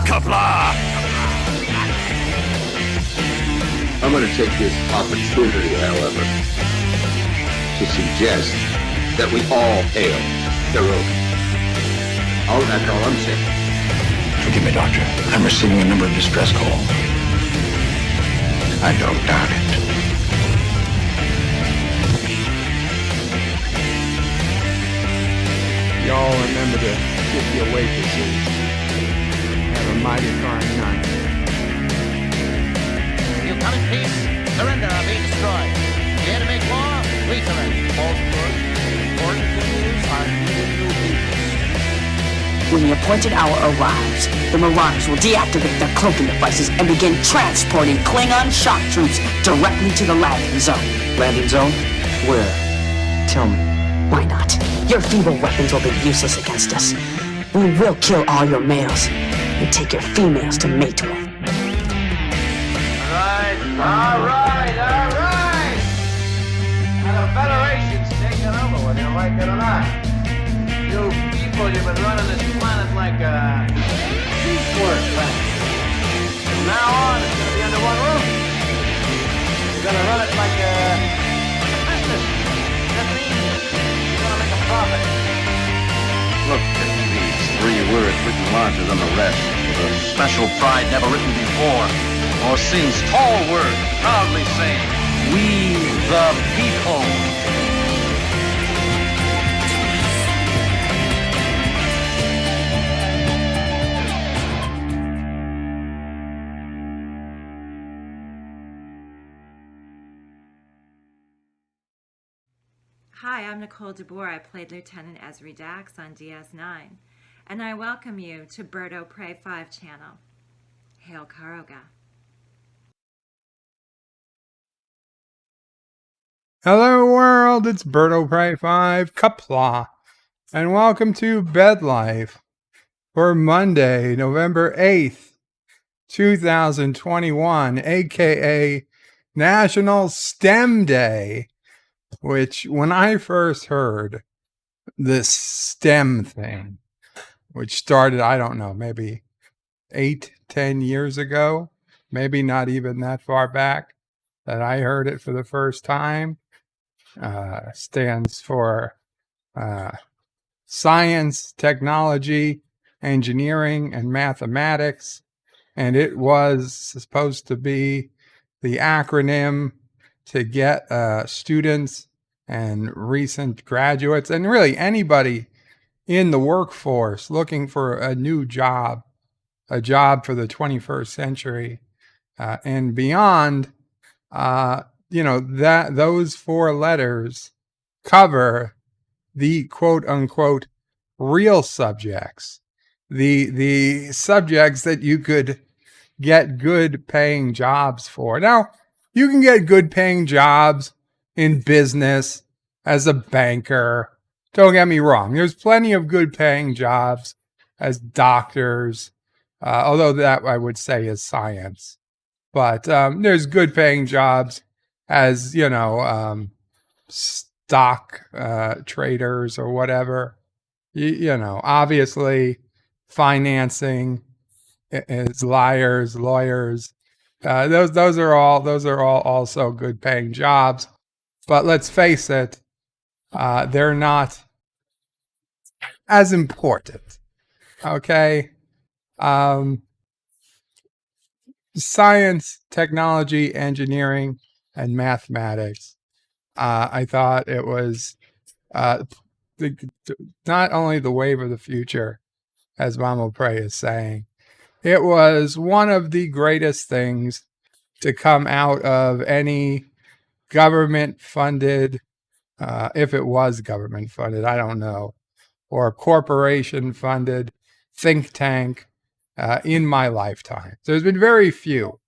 Qapla! I'm going to take this opportunity, however, to suggest that we all hail Canuck. Oh, that's all I'm saying. Forgive me, Doctor. I'm receiving a number of distress calls. I don't doubt it. Y'all remember the 50 waitresses. Have a mighty fine night. You come in peace, surrender or be destroyed. Here to make war, we surrender. False good, important news are new people. When the appointed hour arrives, the Marauders will deactivate their cloaking devices and begin transporting Klingon shock troops directly to the landing zone. Landing zone? Where? Tell me. Why not? Your feeble weapons will be useless against us. We will kill all your males and take your females to mate with. All right. Now the Federation's taking over, whether you like it or not. You people, you've been running this planet like a piecework planet. From now on, it's going to be under one roof. You're going to run it like a business. That means you're going to make a profit. Look at these 3 words written larger than the rest, with a special pride never written before or since. Tall words proudly saying, "We the people." Hi, I'm Nicole DeBoer. I played Lieutenant Esri Dax on DS9, and I welcome you to Bird O' Prey 5 channel. Hail Karoga. Hello world, it's Bird O' Prey 5, Qapla, and welcome to BedLife for Monday, November 8th, 2021, aka National STEM Day, which when I first heard this STEM thing, which started, I don't know, maybe 8-10 years ago, maybe not even that far back that I heard it for the first time, stands for science, technology, engineering, and mathematics. And it was supposed to be the acronym to get students and recent graduates and really anybody in the workforce looking for a new job, a job for the 21st century and beyond, that those 4 letters cover the quote unquote real subjects, the subjects that you could get good paying jobs for. Now, you can get good paying jobs in business as a banker. Don't get me wrong. There's plenty of good paying jobs as doctors, although that I would say is science. But there's good paying jobs as, stock traders or whatever. Obviously financing is lawyers. Those are all also good paying jobs. But let's face it, they're not as important. Okay. Science, technology, engineering, and mathematics. I thought it was not only the wave of the future, as Mama Prey is saying, it was one of the greatest things to come out of any government-funded, if it was government-funded, I don't know, or corporation-funded think tank in my lifetime. There's been very few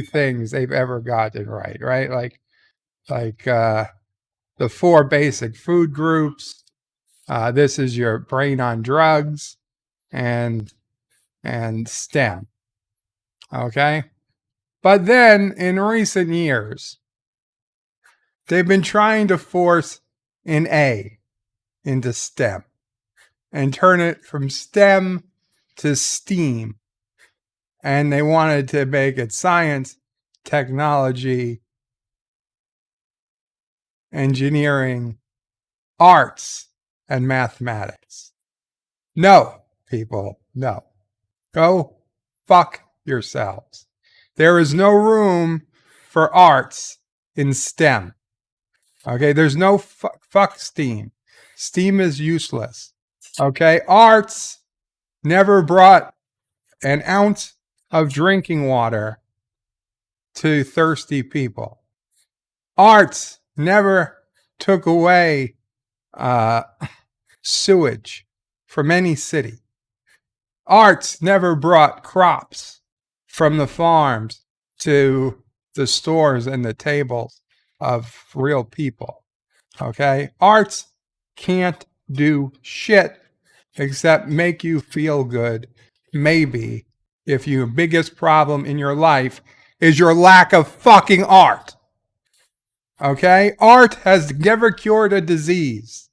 things they've ever gotten right? Like the 4 basic food groups. This is your brain on drugs and STEM. Okay? But then in recent years, they've been trying to force an A into STEM. and turn it from STEM to STEAM. And they wanted to make it science, technology, engineering, arts, and mathematics. No, people, no. Go fuck yourselves. There is no room for arts in STEM. Okay, there's no fuck STEAM. STEAM is useless. Okay, arts never brought an ounce of drinking water to thirsty people. Arts never took away sewage from any city. Arts never brought crops from the farms to the stores and the tables of real people. Okay? Arts can't do shit except make you feel good. Maybe if your biggest problem in your life is your lack of fucking art. Okay? Art has never cured a disease.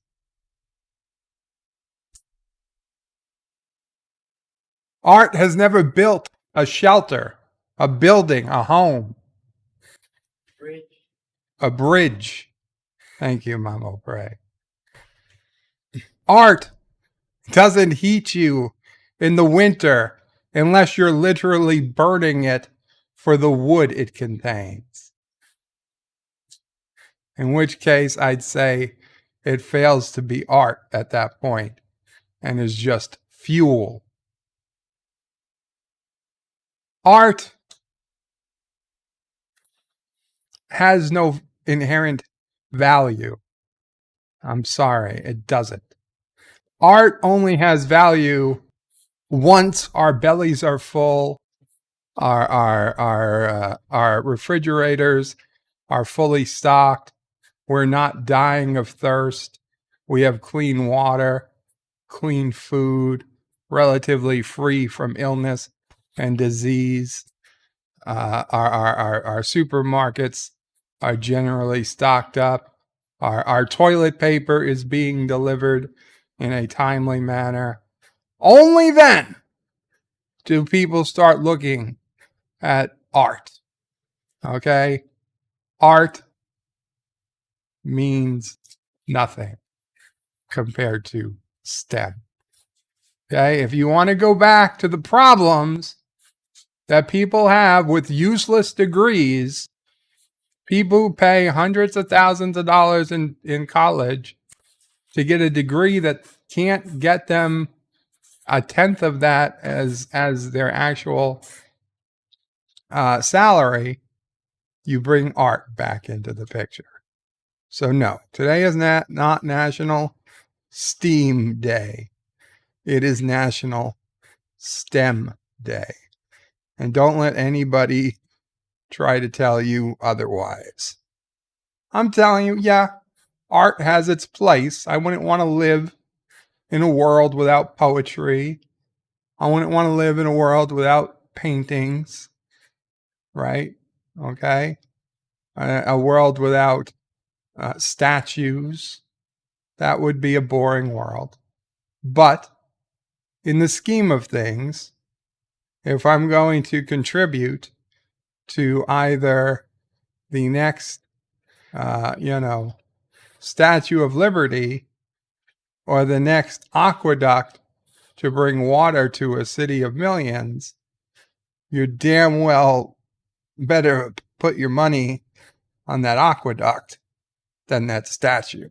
Art has never built a shelter, a building, a home, a bridge. Thank you, Mama Pray. Art doesn't heat you in the winter unless you're literally burning it for the wood it contains. In which case, I'd say it fails to be art at that point and is just fuel. Art has no inherent value. I'm sorry, it doesn't. Art only has value once our bellies are full, our refrigerators are fully stocked, we're not dying of thirst, we have clean water, clean food, relatively free from illness and disease. Our supermarkets are generally stocked up. Our toilet paper is being delivered in a timely manner. Only then do people start looking at art. Okay? Art means nothing compared to STEM. Okay? If you want to go back to the problems that people have with useless degrees, people who pay hundreds of thousands of dollars in college to get a degree that can't get them a tenth of that as their actual salary, you bring art back into the picture. So no, today is not National STEAM Day. It is National STEM Day. And don't let anybody try to tell you otherwise. I'm telling you, yeah, art has its place. I wouldn't want to live in a world without poetry. I wouldn't want to live in a world without paintings, right? Okay? A world without statues. That would be a boring world. But in the scheme of things, if I'm going to contribute to either the next, Statue of Liberty or the next aqueduct to bring water to a city of millions, you damn well better put your money on that aqueduct than that statue.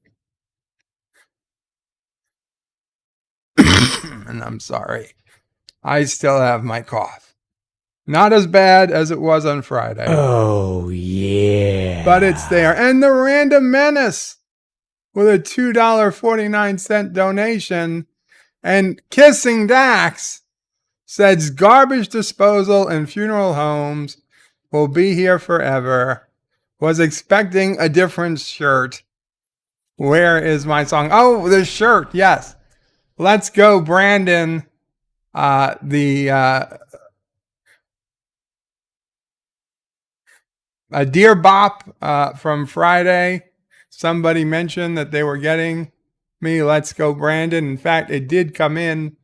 And I'm sorry. I still have my cough. Not as bad as it was on Friday. Oh, yeah. But it's there. And the Random Menace with a $2.49 donation. And Kissing Dax says garbage disposal and funeral homes will be here forever. Was expecting a different shirt. Where is my song? Oh, the shirt. Yes. Let's go, Brandon. A Dear Bop from Friday. Somebody mentioned that they were getting me, Let's Go Brandon. In fact, it did come in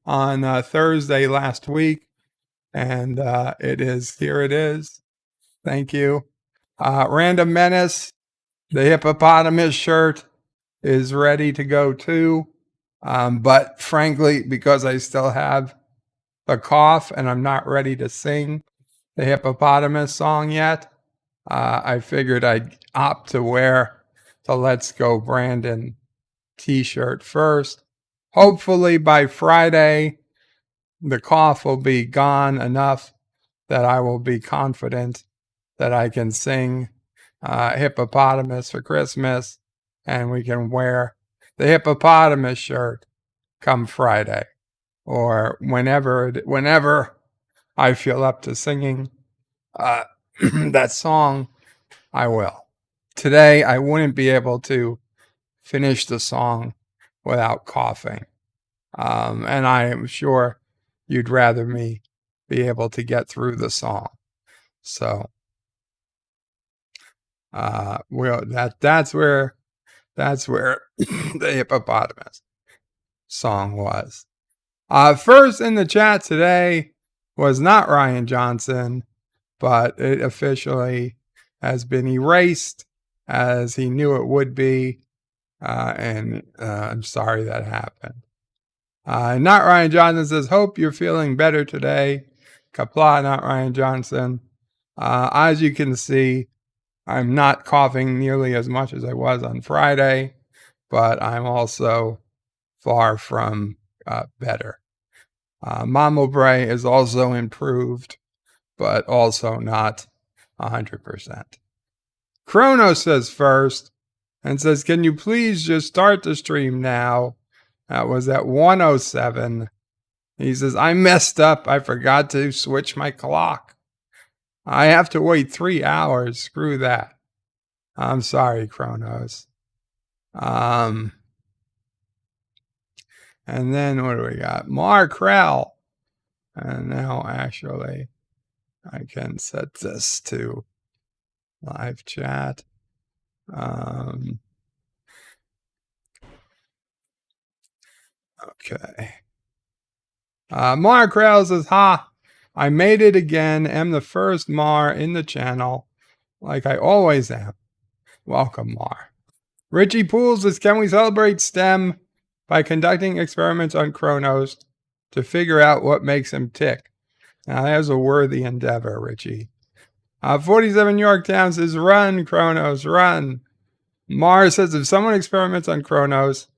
on Thursday last week, and here it is. Thank you. Random Menace, the hippopotamus shirt is ready to go too. But frankly, because I still have the cough and I'm not ready to sing the hippopotamus song yet, I figured I'd opt to wear the Let's Go Brandon t-shirt first. Hopefully by Friday, the cough will be gone enough that I will be confident that I can sing hippopotamus for Christmas, and we can wear the hippopotamus shirt come Friday, or whenever I feel up to singing that song, I will. Today, I wouldn't be able to finish the song without coughing. And I am sure you'd rather me be able to get through the song. So, that's where the hippopotamus song was. First in the chat today was not Ryan Johnson, but it officially has been erased as he knew it would be. And I'm sorry that happened. Not Ryan Johnson says, hope you're feeling better today. Qapla, not Ryan Johnson. As you can see, I'm not coughing nearly as much as I was on Friday, but I'm also far from better. Mamo Bray is also improved, but also not 100%. Chrono says first and says, can you please just start the stream now? That was at 1:07. He says, I messed up. I forgot to switch my clock. I have to wait 3 hours. Screw that. I'm sorry, Chronos. And then what do we got? Markrell. And now actually I can set this to live chat. Okay. Markrell says, ha, I made it again. Am the first Mar in the channel, like I always am. Welcome, Mar. Richie Pools says, can we celebrate STEM by conducting experiments on Kronos to figure out what makes him tick? Now, there's a worthy endeavor, Richie. 47 Yorktown says, run, Kronos, run. Mars says, if someone experiments on Kronos,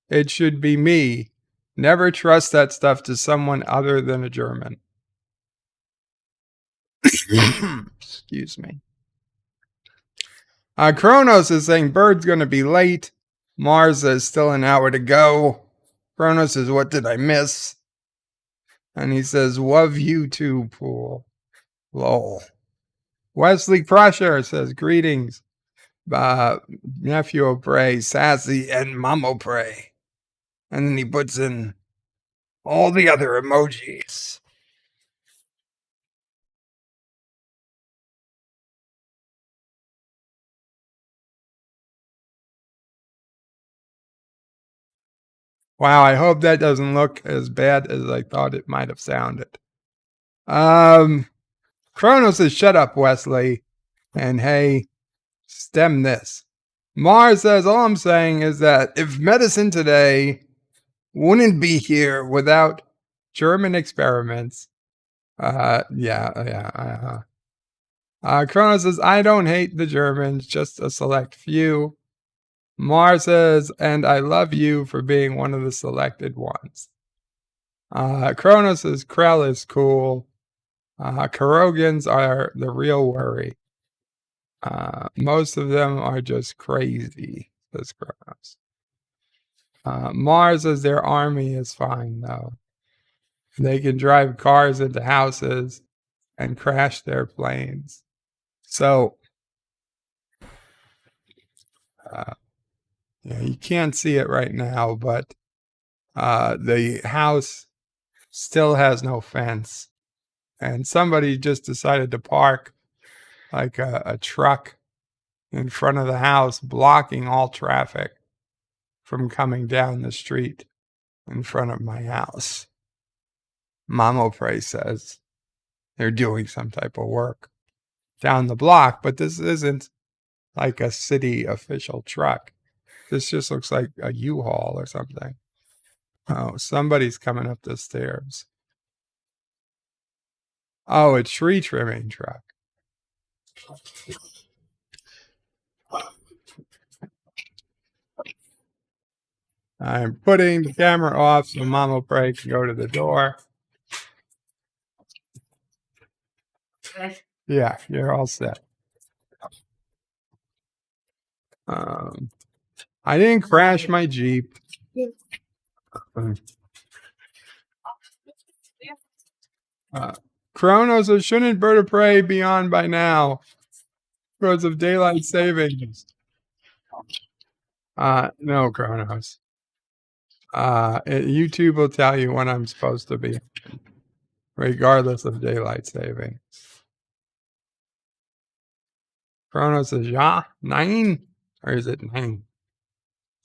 it should be me. Never trust that stuff to someone other than a German. Excuse me. Kronos is saying, Bird's going to be late. Mars says, still an hour to go. Kronos says, what did I miss? And he says, love you too, Pool. Lol. Wesley Crusher says, greetings. Nephew O'Bray, Sassy, and Mom O'Bray. And then he puts in all the other emojis. Wow, I hope that doesn't look as bad as I thought it might have sounded. Chronos says, shut up, Wesley. And hey, stem this. Mars says, all I'm saying is that if medicine today wouldn't be here without German experiments. Chronos says, I don't hate the Germans, just a select few. Mars says, and I love you for being one of the selected ones. Kronos says, Krell is cool. Karogans are the real worry. Most of them are just crazy, says Kronos. Mars says their army is fine, though. They can drive cars into houses and crash their planes. So, you can't see it right now, but the house still has no fence. And somebody just decided to park like a truck in front of the house, blocking all traffic. from coming down the street in front of my house. Mamo Pray says they're doing some type of work down the block, but this isn't like a city official truck. This just looks like a U-Haul or something. Oh, somebody's coming up the stairs. Oh, a tree trimming truck. I'm putting the camera off so Mama Pray can go to the door. Yeah, you're all set. I didn't crash my Jeep. Kronos, or shouldn't Bird of Prey be on by now because of daylight savings? No, Kronos. YouTube will tell you when I'm supposed to be, regardless of daylight saving. Kronos is 9, or is it 9?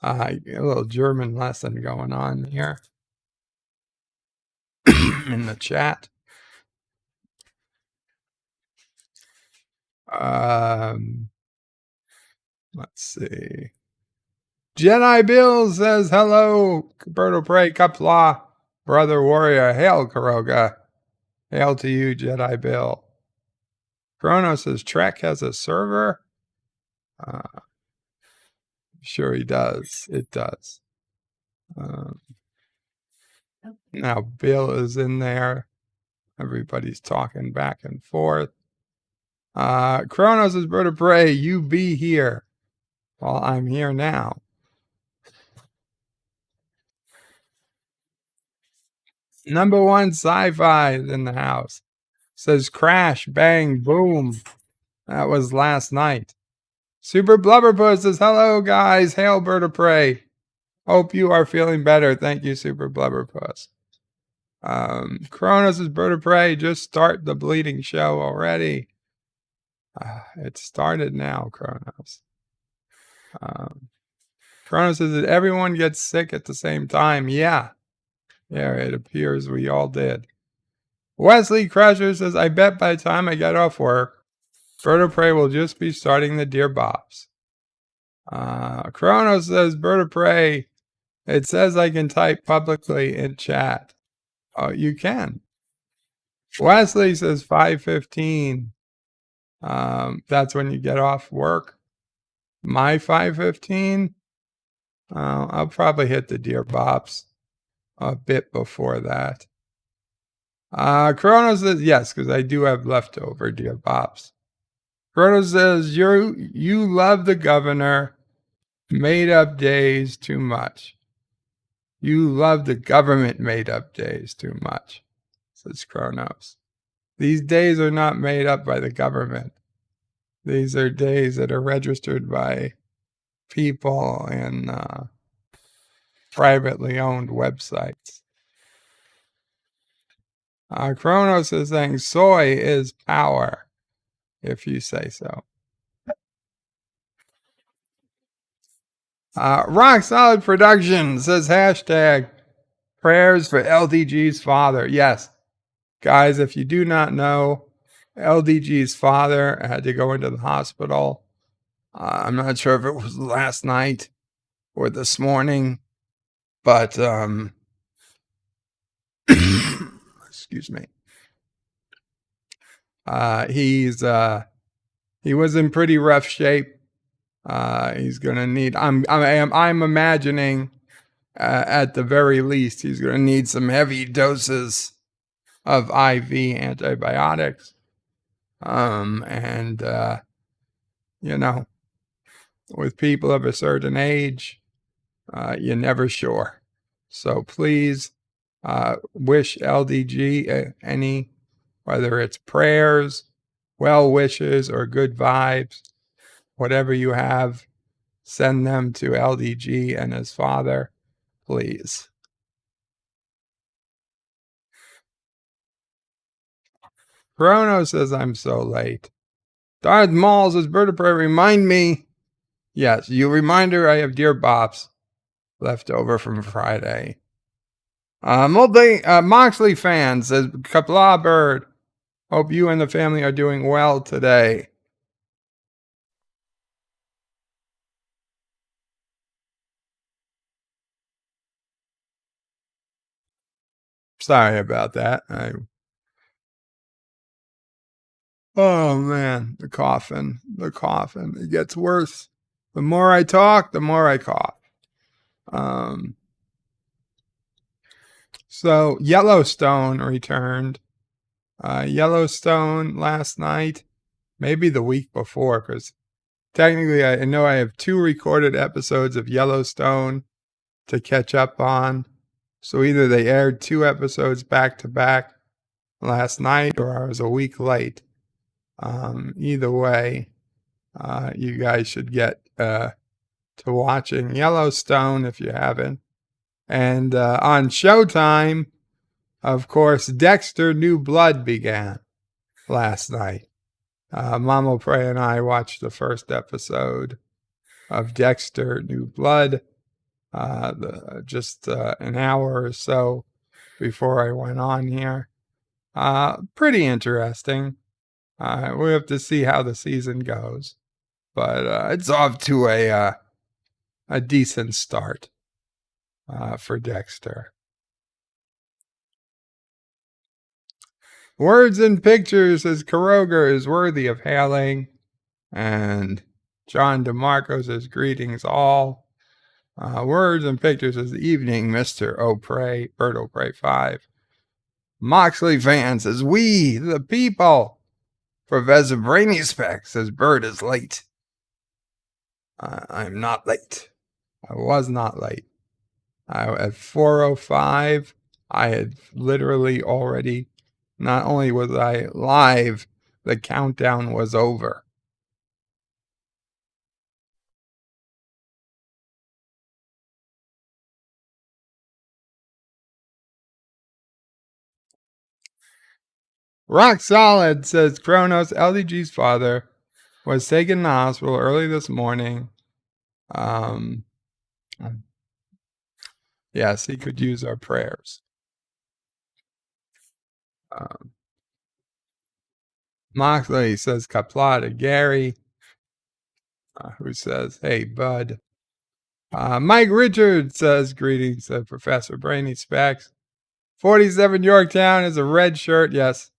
A little German lesson going on here in the chat. Let's see. Jedi Bill says, hello, Birdo Prey, Qapla, brother warrior. Hail, Karoga. Hail to you, Jedi Bill. Chronos says, Trek has a server. Sure he does. It does. Now Bill is in there. Everybody's talking back and forth. Kronos is Bird of Prey. You be here. Well, I'm here now. Number one sci-fi in the house. Says crash, bang, boom. That was last night. Super Blubberpuss says, hello, guys. Hail, Bird of Prey. Hope you are feeling better. Thank you, Super Blubberpuss. Kronos is Bird of Prey. Just start the bleeding show already. It started now, Kronos. Kronos says, did everyone get sick at the same time? Yeah. Yeah, it appears we all did. Wesley Crusher says, I bet by the time I get off work, Bird of Prey will just be starting the Dear Bops. Kronos says, Bird of Prey, it says I can type publicly in chat. Oh, you can. Wesley says 5:15. That's when you get off work. My 5:15? I'll probably hit the Dear Bops a bit before that. Kronos says, yes, because I do have leftover Dear Bops. Kronos says, you love the governor. Made up days too much. You love the government made up days too much, says Kronos. These days are not made up by the government. These are days that are registered by people in privately owned websites. Kronos is saying soy is power, if you say so. Rock Solid Production says hashtag prayers for LDG's father. Yes, guys, if you do not know, LDG's father had to go into the hospital. I'm not sure if it was last night or this morning, but excuse me. He was in pretty rough shape. He's gonna need. I'm imagining, at the very least, he's gonna need some heavy doses of IV antibiotics. With people of a certain age, you're never sure. So please wish LDG any, whether it's prayers, well wishes, or good vibes, whatever you have, send them to LDG and his father, please. Chrono says, I'm so late. Darth Maul says, Bird of Prey, remind me. Yes, you remind her I have Dear Bops. left over from Friday. Moxley fans says, Qapla bird. Hope you and the family are doing well today. Sorry about that. Oh man, the coughing. It gets worse. The more I talk, the more I cough. So Yellowstone returned. Yellowstone last night, maybe the week before, because technically I know I have 2 recorded episodes of Yellowstone to catch up on. So either they aired 2 episodes back to back last night, or I was a week late. Either way, you guys should get to watching Yellowstone if you haven't. And on Showtime, of course, Dexter New Blood began last night. Mama Pray and I watched the first episode of Dexter New Blood just an hour or so before I went on here. Pretty interesting. We have to see how the season goes, but it's off to a decent start for Dexter. Words and Pictures says Karoga is worthy of hailing, and John DeMarco says greetings all. Words and Pictures says evening, Mr. O'Prey, Bert O'Prey 5. Moxley fans says we, the people. Professor Brainy Speck says Bert is late. I'm not late. I was not late. At 4:05, I had literally already, not only was I live, the countdown was over. Rock Solid says Kronos, LDG's father, was taken to the hospital early this morning. Yes, he could use our prayers. Moxley says Qapla to Gary, who says, hey, bud. Mike Richards says, greetings to Professor Brainy Specs. 47 Yorktown is a red shirt. Yes,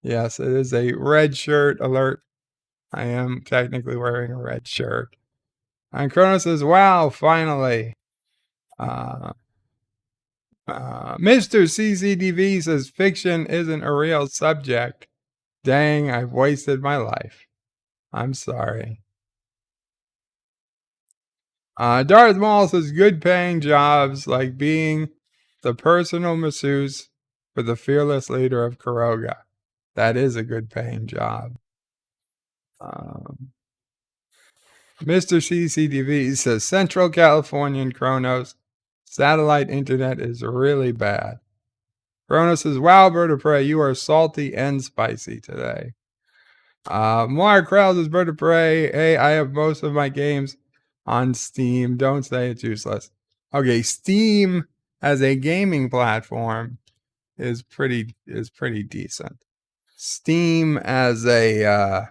it is a red shirt alert. I am technically wearing a red shirt. And Kronos says, wow, finally. Mr. CCDV says, fiction isn't a real subject. Dang, I've wasted my life. I'm sorry. Darth Maul says, good paying jobs like being the personal masseuse for the fearless leader of Karoga. That is a good paying job. Mr. CCDV says, Central Californian Kronos, satellite internet is really bad. Kronos says, wow, Bird of Prey, you are salty and spicy today. Mark Krell says, Bird of Prey, hey, I have most of my games on Steam. Don't say it's useless. Okay, Steam as a gaming platform is pretty decent. Steam as a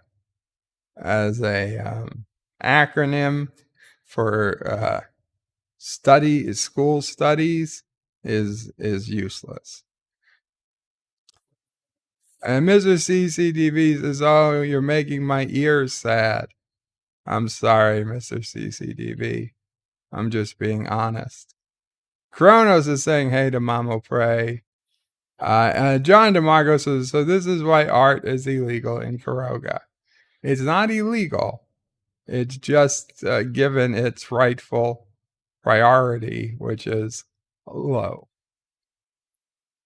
acronym for school studies is useless. And Mr. CCDV says, oh, you're making my ears sad. I'm sorry, Mr. CCDV. I'm just being honest. Kronos is saying hey to Mama Pray. John DeMarco says, so this is why art is illegal in Karoga. It's not illegal. It's just given its rightful priority, which is low.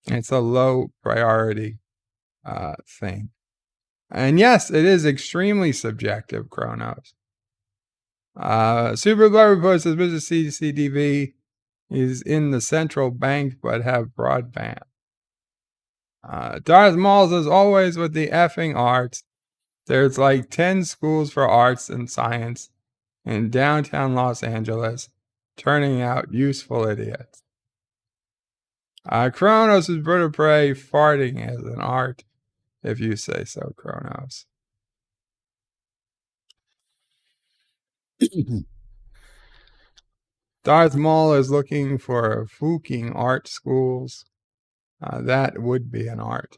It's a low priority thing. And yes, it is extremely subjective, Kronos. Super Glory Report says Mr. CCDV is in the central bank but have broadband. Darth Maul says, always with the effing arts. There's like 10 schools for arts and science in downtown Los Angeles, turning out useful idiots. Kronos is bird of prey. Farting is an art, if you say so, Kronos. Darth Maul is looking for fuking art schools. That would be an art.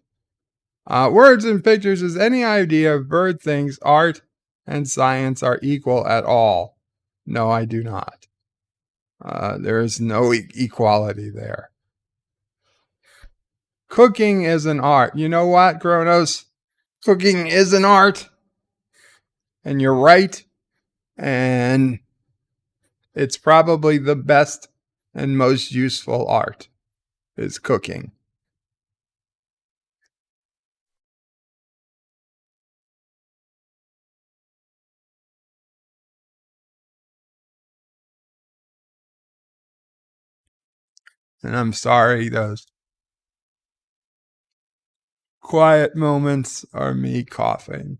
Words and pictures is any idea of bird thinks art and science are equal at all. No, I do not. There is no equality there. Cooking is an art. You know what, Kronos? Cooking is an art. And you're right. And it's probably the best and most useful art is cooking. And I'm sorry, those quiet moments are me coughing.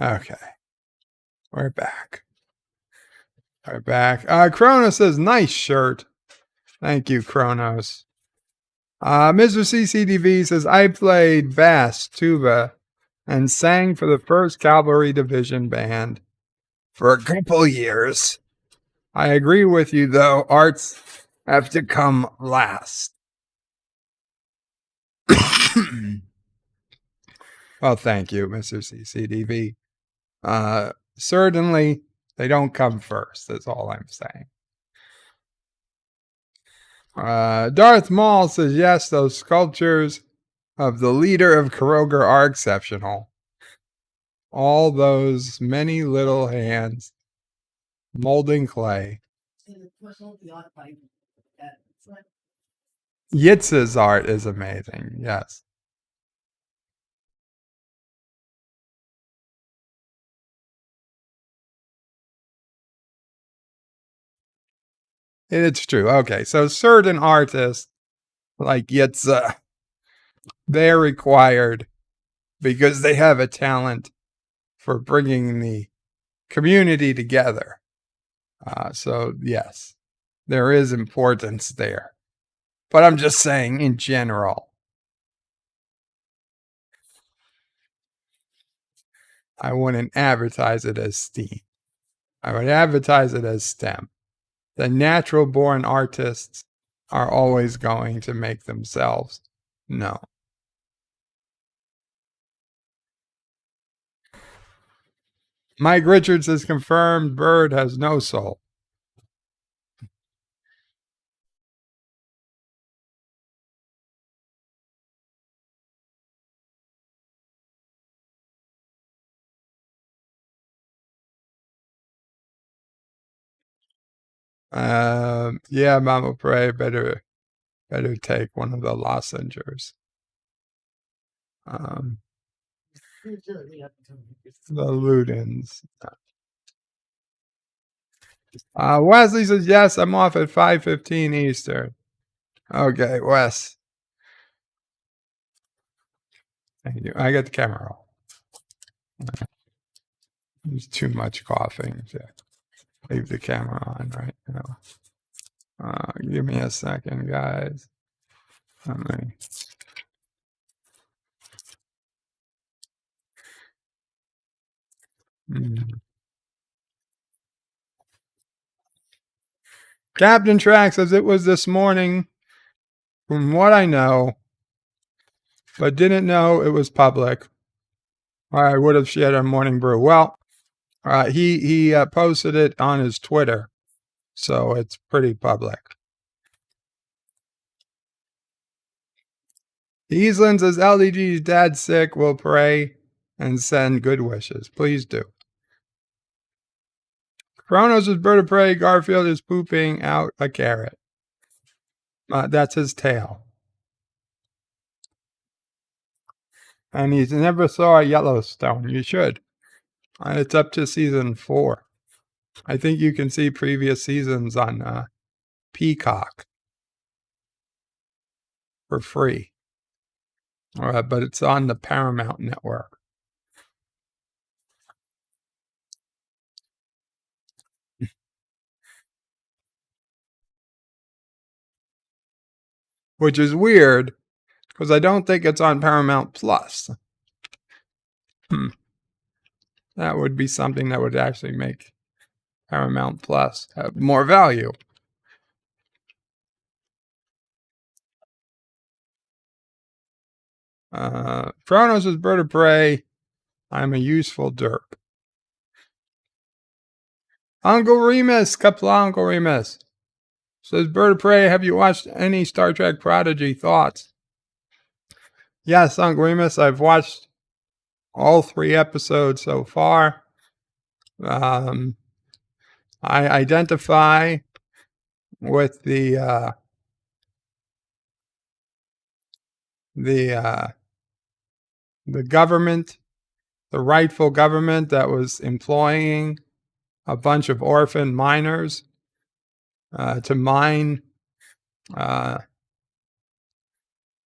Okay. We're back. Kronos says, nice shirt. Thank you, Kronos. Mr. CCDV says, I played bass, tuba, and sang for the 1st Cavalry Division Band for a couple years. I agree with you, though. Arts have to come last. Well, thank you, Mr. CCDV. Certainly, they don't come first. That's all I'm saying. Darth Maul says, yes, those sculptures of the leader of Kroger are exceptional. All those many little hands molding clay. Yitz's art is amazing, yes. It's true. Okay, so certain artists, like Yitza, they're required because they have a talent for bringing the community together. So, yes, there is importance there. But I'm just saying in general. I wouldn't advertise it as STEAM. I would advertise it as STEM. The natural born artists are always going to make themselves known. Mike Richards has confirmed Bird has no soul. Yeah, Mama Pray, better take one of the lozenges. The Ludens. Wesley says, yes, I'm off at 5:15 Eastern. Okay, Wes. Thank you. I got the camera off. There's too much coughing to leave the camera on right now. Give me a second, guys. Captain Track says it was this morning, from what I know, but didn't know it was public. I would have shared a morning brew. Well, he posted it on his Twitter, so it's pretty public. Eastland says LDG's dad's sick. Will pray and send good wishes. Please do. Kronos is bird of prey. Garfield is pooping out a carrot. That's his tail. And you never saw Yellowstone. You should. And it's up to season 4. I think you can see previous seasons on Peacock for free. But it's on the Paramount Network. Which is weird, because I don't think it's on Paramount Plus. That would be something that would actually make Paramount Plus have more value. Kronos is Bird of Prey. I'm a useful derp. Uncle Remus, Qapla Uncle Remus. Says Bird of Prey, have you watched any Star Trek Prodigy? Thoughts? Yes, Uncle Remus, I've watched all 3 episodes so far. I identify with the government, the rightful government that was employing a bunch of orphan miners to mine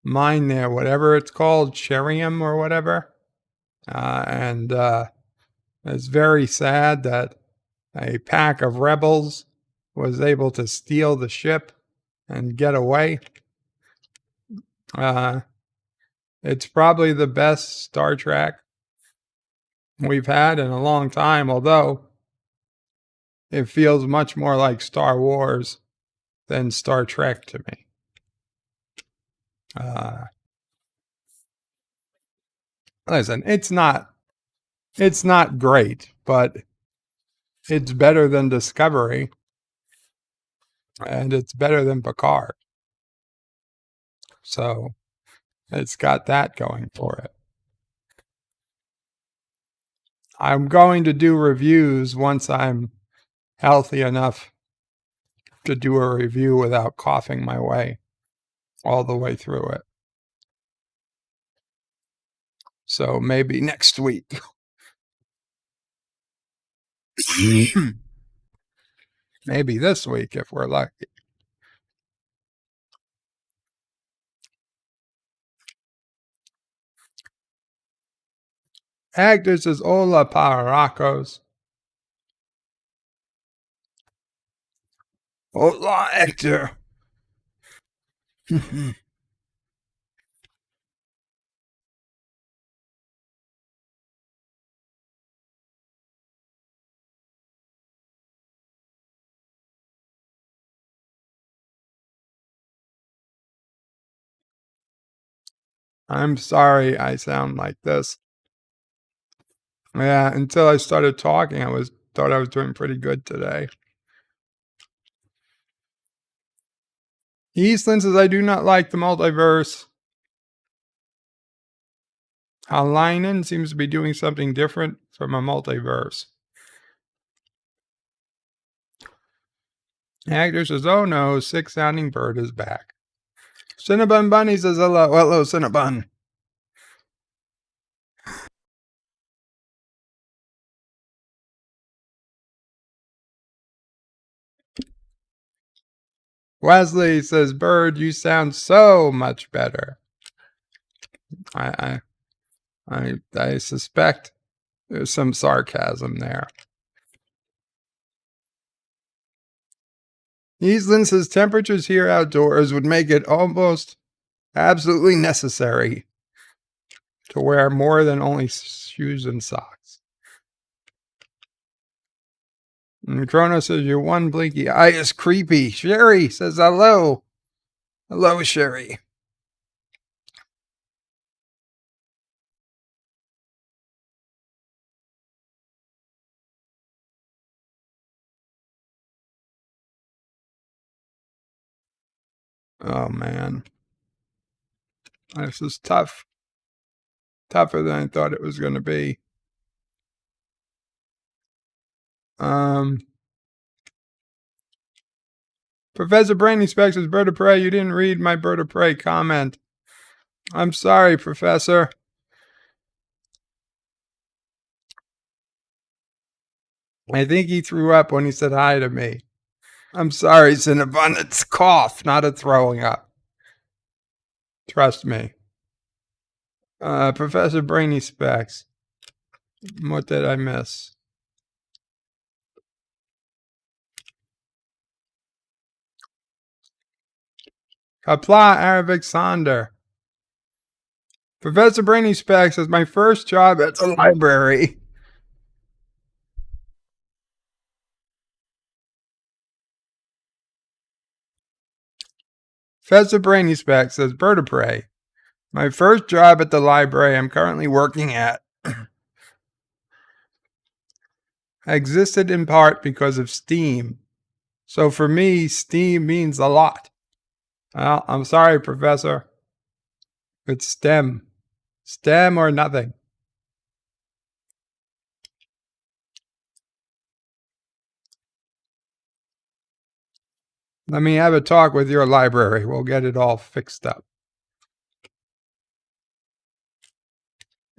their whatever it's called, cerium or whatever. And it's very sad that a pack of rebels was able to steal the ship and get away. It's probably the best Star Trek we've had in a long time, although it feels much more like Star Wars than Star Trek to me. Listen, it's not great, but it's better than Discovery, and it's better than Picard. So it's got that going for it. I'm going to do reviews once I'm healthy enough to do a review without coughing my way all the way through it. So maybe next week. Maybe this week if we're lucky. Actors is Ola Paracos. Hola, Hector. I'm sorry I sound like this. Yeah, until I started talking, thought I was doing pretty good today. Eastland says, I do not like the multiverse. Halinen seems to be doing something different from a multiverse. Actor says, oh no, 6-sounding bird is back. Cinnabon Bunny says, hello. Hello, Cinnabon. Wesley says, Bird, you sound so much better. I suspect there's some sarcasm there. Eastland says, temperatures here outdoors would make it almost absolutely necessary to wear more than only shoes and socks. And Kronos says, your one blinky eye is creepy. Sherry says, hello. Hello, Sherry. Oh, man. This is tough. Tougher than I thought it was going to be. Professor Brainy Specs says, Bird of Prey, you didn't read my Bird of Prey comment. I'm sorry, Professor. I think he threw up when he said hi to me. I'm sorry, Cinnabon. It's cough, not a throwing up. Trust me. Professor Brainy Specs. What did I miss? Qapla Arabic Sonder. Professor Brainy Specs is my first job at the library. Professor Brainy Specs says Bird of Prey. My first job at the library I'm currently working at existed in part because of STEAM. So for me, STEAM means a lot. Well, I'm sorry, Professor. It's STEM. STEM or nothing. Let me have a talk with your library. We'll get it all fixed up.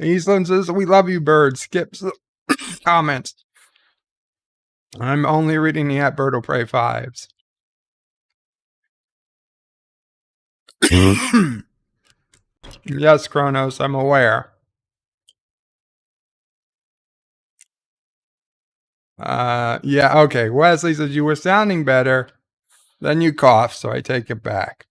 Eastland says, we love you, Bird. Skips comments. I'm only reading the at Bird will Pray 5s. Yes, Kronos, I'm aware. Yeah, okay. Wesley says, you were sounding better. Then you cough, so I take it back.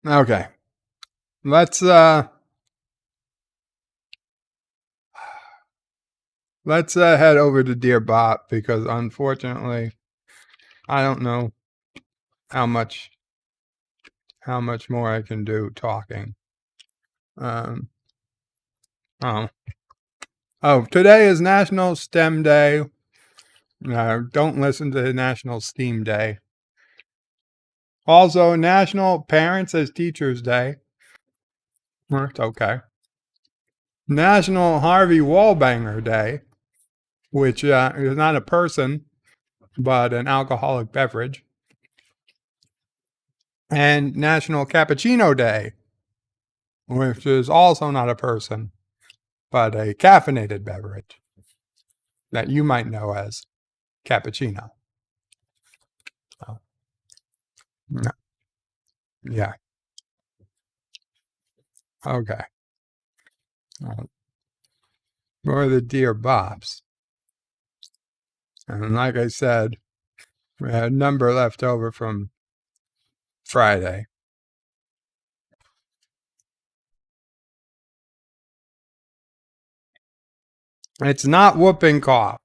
Okay. Let's head over to Dear Bop because unfortunately I don't know how much more I can do talking. Today is National STEM Day. Don't listen to National STEAM Day. Also, National Parents as Teachers Day. It's okay. National Harvey Wallbanger Day, which is not a person, but an alcoholic beverage. And National Cappuccino Day, which is also not a person, but a caffeinated beverage that you might know as cappuccino. Oh. No. Yeah. Okay. For the Dear Bops. And like I said, we had a number left over from Friday. It's not whooping cough.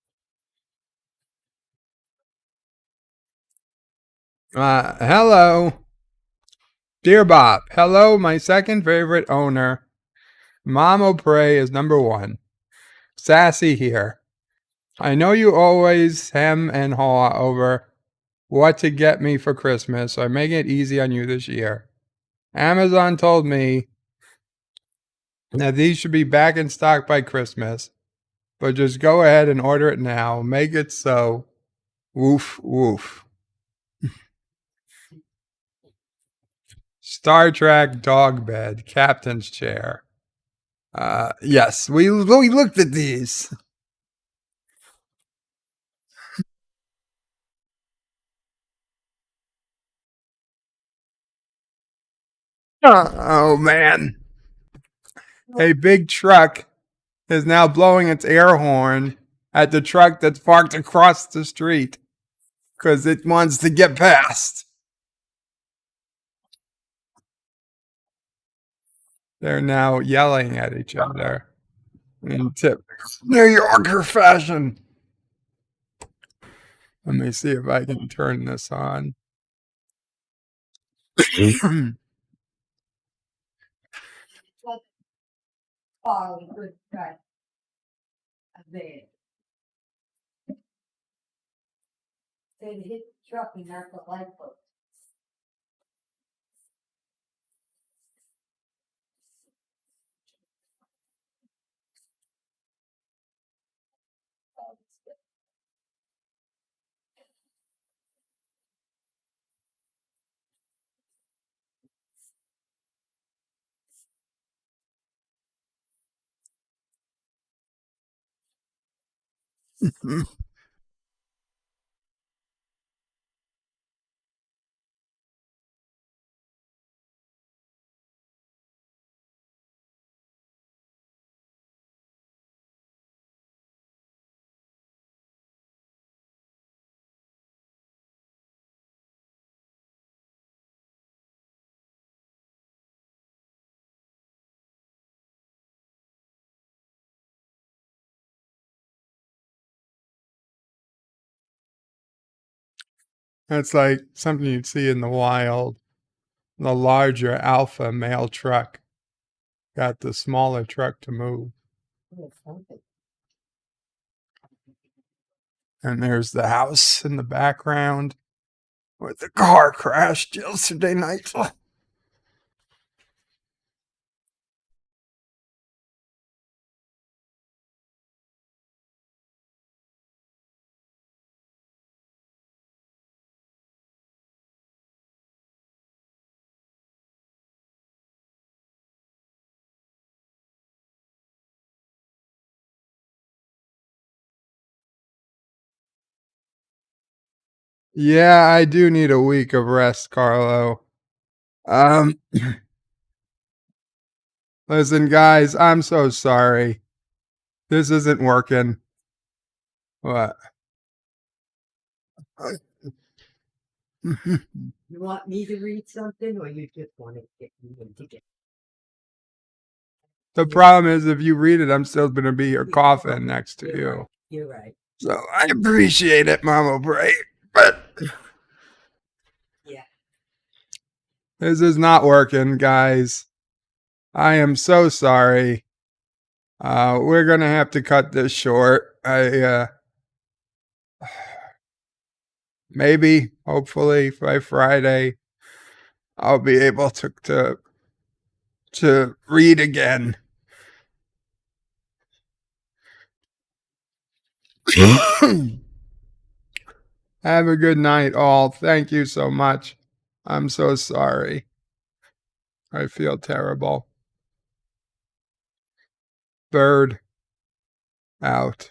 Hello. Dear Bob, hello, my second favorite owner. Mom O'Prey is number one. Sassy here. I know you always hem and haw over what to get me for Christmas, so I'm making it easy on you this year. Amazon told me that these should be back in stock by Christmas, but just go ahead and order it now. Make it so. Woof, woof. Star Trek dog bed, captain's chair. Yes, we looked at these. Oh man. A big truck is now blowing its air horn at the truck that's parked across the street because it wants to get past. They're now yelling at each other in typical New Yorker fashion. Let me see if I can turn this on. That's like something you'd see in the wild. The larger alpha male truck got the smaller truck to move. And there's the house in the background where the car crashed yesterday night. Yeah, I do need a week of rest, Carlo. Um, listen, guys, I'm so sorry. This isn't working. What? You want me to read something, or you just want to get me to get? The problem is, if you read it, I'm still going to be here coughing next to you. Right. You're right. So I appreciate it, Mama Bray, but Yeah. this is not working, guys. I am so sorry. We're going to have to cut this short. Maybe, hopefully, by Friday, I'll be able to read again. Have a good night, all. Thank you so much. I'm so sorry. I feel terrible. Bird out.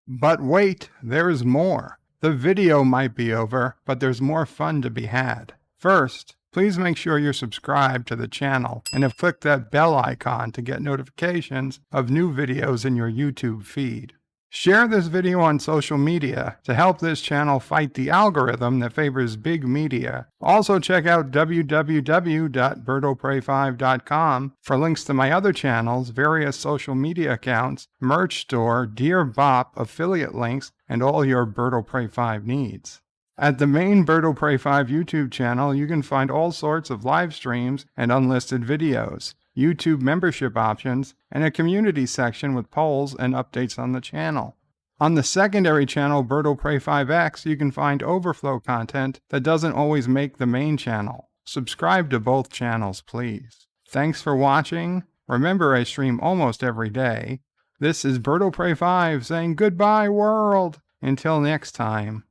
But wait, there's more. The video might be over, but there's more fun to be had. First, please make sure you're subscribed to the channel and have clicked that bell icon to get notifications of new videos in your YouTube feed. Share this video on social media to help this channel fight the algorithm that favors big media. Also check out www.bertopray5.com for links to my other channels, various social media accounts, merch store, Dear Bop, affiliate links, and all your Berto Pray 5 needs. At the main Berto Pray 5 YouTube channel, you can find all sorts of live streams and unlisted videos, YouTube membership options, and a community section with polls and updates on the channel. On the secondary channel, Berto Pray 5X, you can find overflow content that doesn't always make the main channel. Subscribe to both channels, please. Thanks for watching. Remember, I stream almost every day. This is Berto Pray 5 saying goodbye, world. Until next time.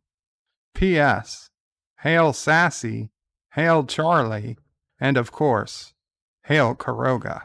P.S. Hail Sassy, hail Charlie, and of course, hail Karoga.